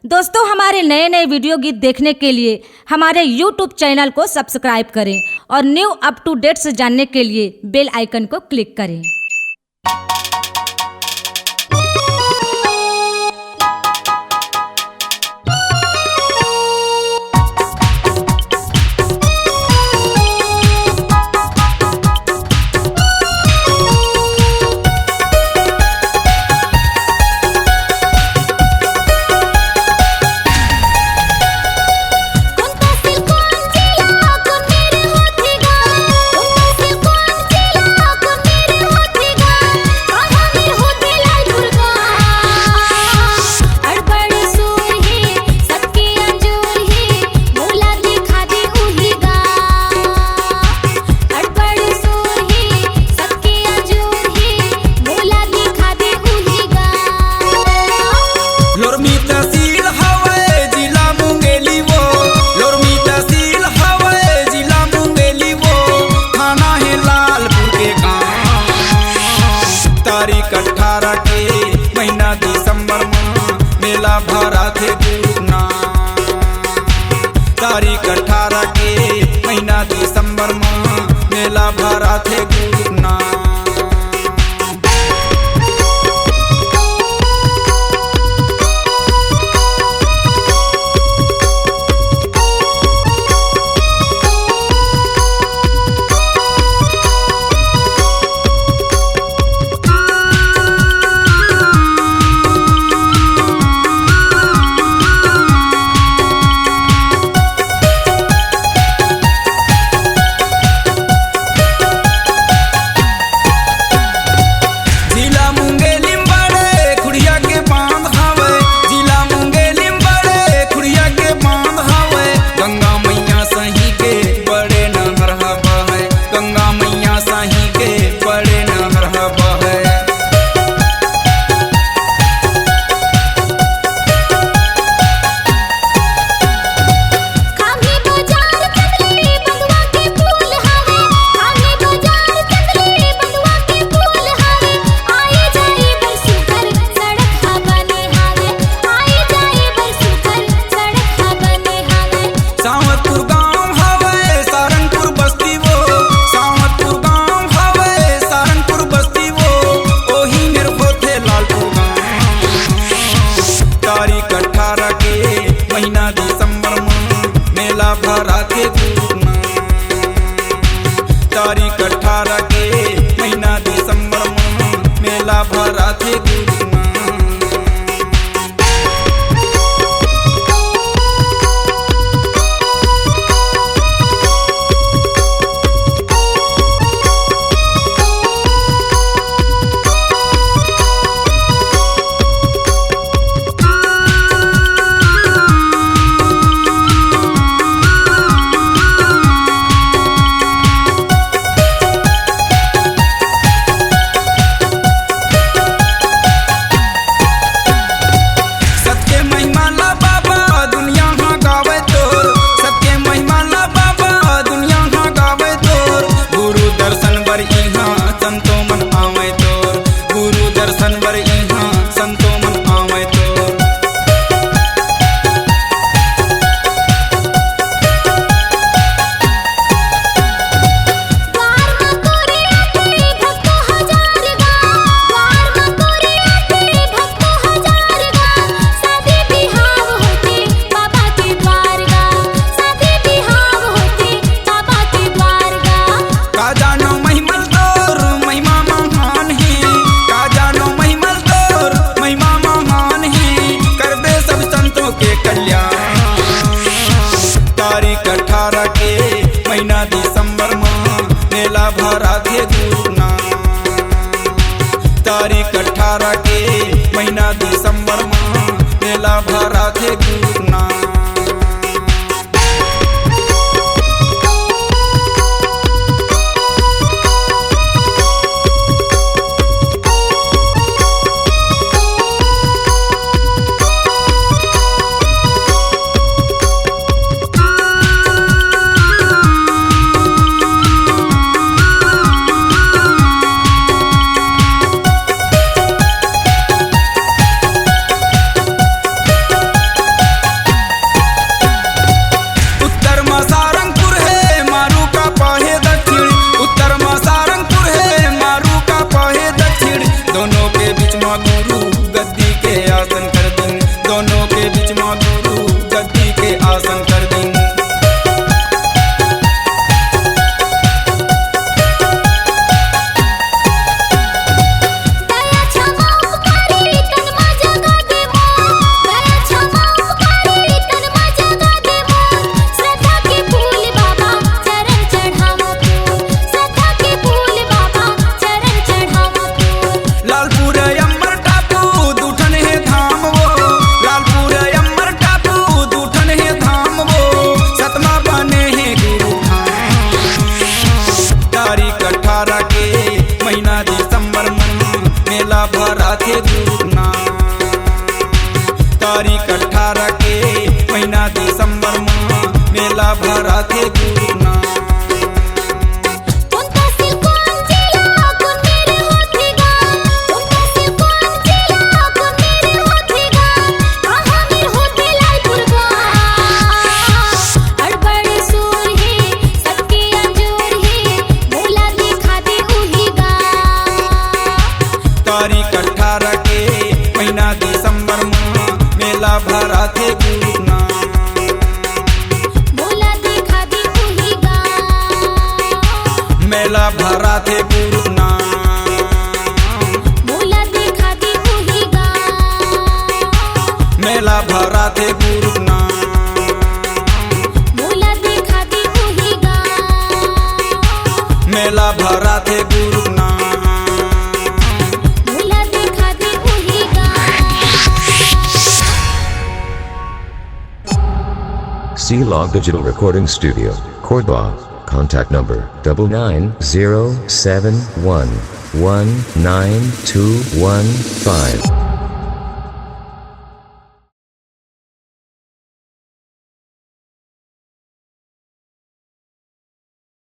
दोस्तों, हमारे नए नए वीडियो गीत देखने के लिए हमारे YouTube चैनल को सब्सक्राइब करें और न्यू अप टू डेट्स जानने के लिए बेल आइकन को क्लिक करें। तारीख 18 के महीना दिसंबर में मेला भरा थे गुरना। तारीख 18 के महीना दिसंबर में मेला भरा थे गुरना। तारीख 18 के महीना दिसंबर में मेला भरा थे गुरना। तारीख 18 के महीना दिसंबर में मेला भरा थे गुरना। तारीख 18 के महीना दिसंबर में मेला भरा थे गुरना। तारीख 18 के महीना दिसंबर में मेला भरा थे गुरना। भरा थे गुरु नाम। बोला देखा दी वही गाँव, मेला भरा थे गुरु नाम। बोला देखा दी वही गाँव, मेला भरा थे गुरु नाम। बोला देखा दी वही गाँव, मेला भरा थे गुरु नाम। बोला देखा दी वही गाँव। C-Log Digital Recording Studio, Cordoba. Contact number 9907119215.